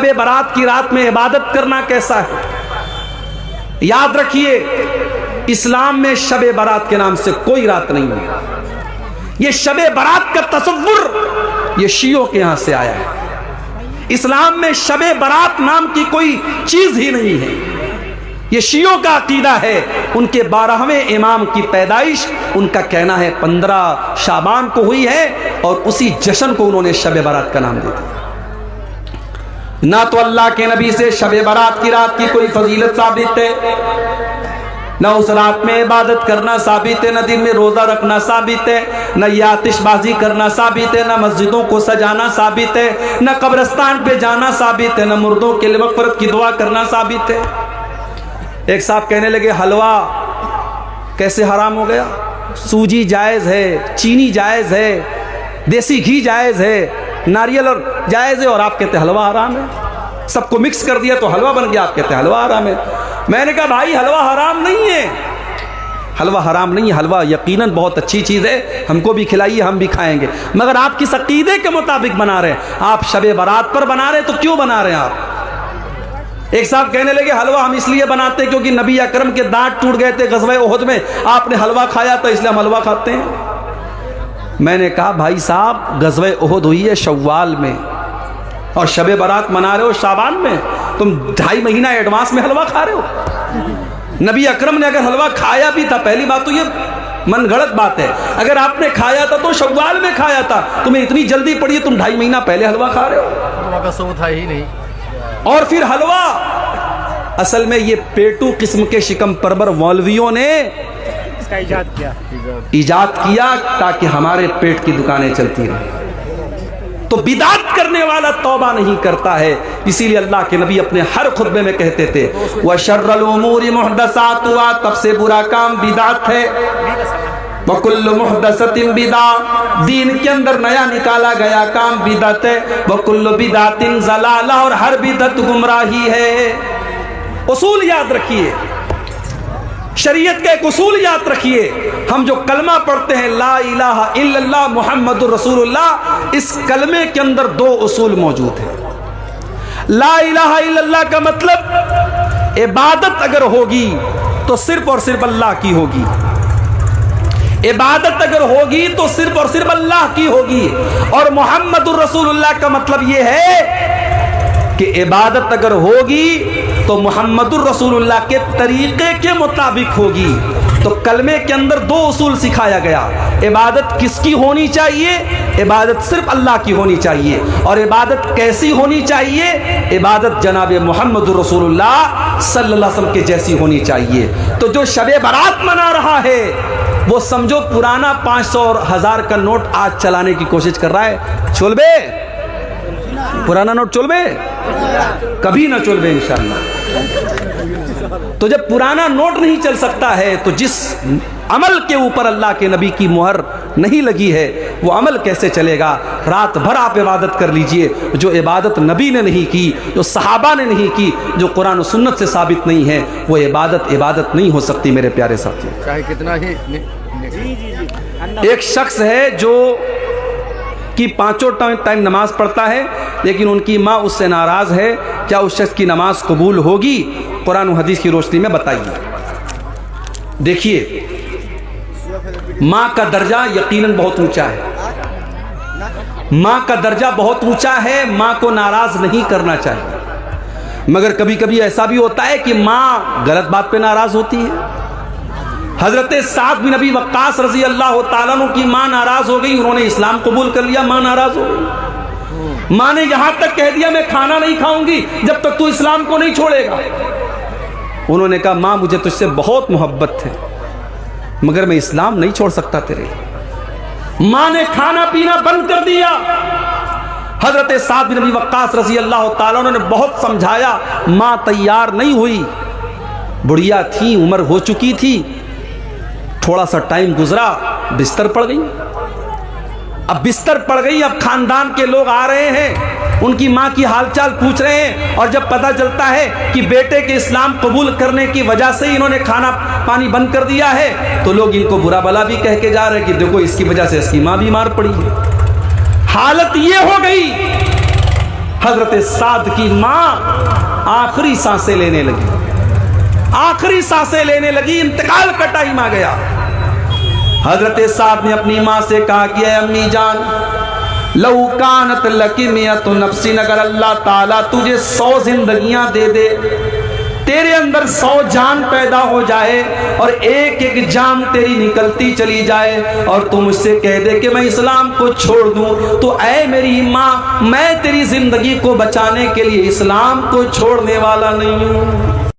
شب برات کی رات میں عبادت کرنا کیسا ہے؟ یاد رکھیے اسلام میں شب برات کے نام سے کوئی رات نہیں ہے. یہ شب برات کا تصور یہ شیعوں کے یہاں سے آیا ہے. اسلام میں شب برات نام کی کوئی چیز ہی نہیں ہے. یہ شیعوں کا عقیدہ ہے. ان کے 12ویں امام کی پیدائش ان کا کہنا ہے 15 شعبان کو ہوئی ہے اور اسی جشن کو انہوں نے شب برات کا نام دے دیا. نہ تو اللہ کے نبی سے شب برات کی رات کی کوئی فضیلت ثابت ہے، نہ اس رات میں عبادت کرنا ثابت ہے، نہ دن میں روزہ رکھنا ثابت ہے، نہ یہ آتش بازی کرنا ثابت ہے، نہ مسجدوں کو سجانا ثابت ہے، نہ قبرستان پہ جانا ثابت ہے، نہ مردوں کے لیے مغفرت کی دعا کرنا ثابت ہے. ایک صاحب کہنے لگے حلوہ کیسے حرام ہو گیا؟ سوجی جائز ہے، چینی جائز ہے، دیسی گھی جائز ہے، ناریل اور جائز ہے، اور آپ کہتے ہیں حلوہ حرام ہے. سب کو مکس کر دیا تو حلوہ بن گیا، آپ کہتے ہیں حلوہ حرام ہے. میں نے کہا بھائی حلوہ حرام نہیں ہے، حلوہ حرام نہیں ہے. حلوہ یقیناً بہت اچھی چیز ہے، ہم کو بھی کھلائیے، ہم بھی کھائیں گے، مگر آپ کس عقیدے کے مطابق بنا رہے ہیں؟ آپ شب برات پر بنا رہے ہیں تو کیوں بنا رہے ہیں آپ؟ ایک صاحب کہنے لگے حلوہ ہم اس لیے بناتے کیونکہ نبی اکرم کے دانت ٹوٹ گئے تھے غزوہ احد میں، آپ نے حلوہ کھایا تو اس لیے ہم حلوہ کھاتے ہیں. میں نے کہا بھائی صاحب غزوہ احد ہوئی ہے شوال میں اور شب برات منا رہے ہو شعبان میں، تم 2.5 مہینہ ایڈوانس میں حلوہ کھا رہے ہو. نبی اکرم نے اگر حلوہ کھایا بھی تھا، پہلی بات تو یہ من گھڑت بات ہے، اگر آپ نے کھایا تھا تو شوال میں کھایا تھا، تمہیں اتنی جلدی پڑی ہے تم 2.5 مہینہ پہلے حلوہ کھا رہے ہو. حلوہ کا ثبوت ہے ہی نہیں. اور پھر حلوہ اصل میں یہ پیٹو قسم کے شکم پرور مولویوں نے اس کا ایجاد کیا تاکہ ہمارے پیٹ کی دکانیں چلتی رہیں. تو بدعت کرنے والا توبہ نہیں کرتا ہے. اسی لیے اللہ کے نبی اپنے ہر خطبے میں کہتے تھے وَشَرَّ الْأُمُورِ مُحْدَثَاتُهَا، تب سے برا کام بدعت ہے. وَكُلُّ مُحْدَثَةٍ بِدْعَةٍ، دین کے اندر نیا نکالا گیا کام بدعت ہے. وَكُلُّ بِدْعَةٍ ضَلَالَةٍ، اور ہر بدعت گمراہی ہے. اصول یاد رکھیے، شریعت کا ایک اصول یاد رکھیے. ہم جو کلمہ پڑھتے ہیں لا الہ الا اللہ محمد الرسول اللہ، اس کلمے کے اندر 2 اصول موجود ہیں. لا الہ الا اللہ کا مطلب عبادت اگر ہوگی تو صرف اور صرف اللہ کی ہوگی. عبادت اگر ہوگی تو صرف اور صرف اللہ کی ہوگی. اور محمد الرسول اللہ کا مطلب یہ ہے کہ عبادت اگر ہوگی تو محمد الرسول اللہ کے طریقے کے مطابق ہوگی. تو کلمے کے اندر 2 اصول سکھایا گیا. عبادت کس کی ہونی چاہیے؟ عبادت صرف اللہ کی ہونی چاہیے. اور عبادت کیسی ہونی چاہیے؟ عبادت جناب محمد الرسول اللہ صلی اللہ علیہ وسلم کے جیسی ہونی چاہیے. تو جو شب برات منا رہا ہے وہ سمجھو پرانا 500 اور 1000 کا نوٹ آج چلانے کی کوشش کر رہا ہے. چول بے پرانا نوٹ چول بے کبھی نہ چول بے انشاءاللہ. تو جب پرانا نوٹ نہیں چل سکتا ہے تو جس عمل کے اوپر اللہ کے نبی کی مہر نہیں لگی ہے وہ عمل کیسے چلے گا؟ رات بھر آپ عبادت کر لیجئے، جو عبادت نبی نے نہیں کی، جو صحابہ نے نہیں کی، جو قرآن و سنت سے ثابت نہیں ہے، وہ عبادت نہیں ہو سکتی میرے پیارے ساتھی. چاہے کتنا ہی ایک شخص ہے جو کہ 5 ٹائم نماز پڑھتا ہے لیکن ان کی ماں اس سے ناراض ہے. کیا اس شخص کی نماز قبول ہوگی؟ قرآن و حدیث کی روشنی میں بتائیے. دیکھیے ماں کا درجہ یقیناً بہت اونچا ہے، ماں کا درجہ بہت اونچا ہے، ماں کو ناراض نہیں کرنا چاہیے. مگر کبھی کبھی ایسا بھی ہوتا ہے کہ ماں غلط بات پہ ناراض ہوتی ہے. حضرت سعد بن ابی وقاص رضی اللہ تعالیٰ عنہ کی ماں ناراض ہو گئی، انہوں نے اسلام قبول کر لیا، ماں ناراض ہو گئی. ماں نے یہاں تک کہہ دیا میں کھانا نہیں کھاؤں گی جب تک تو اسلام کو نہیں چھوڑے گا. انہوں نے کہا ماں مجھے تجھ سے بہت محبت ہے مگر میں اسلام نہیں چھوڑ سکتا تیرے. ماں نے کھانا پینا بند کر دیا. حضرت سعد بن ابی وقاص رضی اللہ تعالیٰ عنہ نے بہت سمجھایا، ماں تیار نہیں ہوئی. بڑھیا تھی، عمر ہو چکی تھی، تھوڑا سا ٹائم گزرا، بستر پڑ گئی. اب بستر پڑ گئی، اب خاندان کے لوگ آ رہے ہیں، ان کی ماں کی حال چال پوچھ رہے ہیں، اور جب پتہ چلتا ہے کہ بیٹے کے اسلام قبول کرنے کی وجہ سے ہی انہوں نے کھانا پانی بند کر دیا ہے تو لوگ ان کو برا بلا بھی کہہ کے جا رہے ہیں کہ دیکھو اس کی وجہ سے اس کی ماں بیمار پڑی ہے. حالت یہ ہو گئی. حضرت سعد کی ماں آخری سانسیں لینے لگی، آخری سانسیں لینے لگی، انتقال کا ٹائم آ گیا۔ حضرت سعد نے اپنی ماں سے کہا کہ اے امی جان، لو کانت لکی میت نفس، اگر اللہ تعالیٰ تجھے 100 زندگیاں دے دے، تیرے اندر 100 جان پیدا ہو جائے اور ایک ایک جان تیری نکلتی چلی جائے اور تم مجھ سے کہہ دے کہ میں اسلام کو چھوڑ دوں، تو اے میری ماں، میں تیری زندگی کو بچانے کے لیے اسلام کو چھوڑنے والا نہیں ہوں۔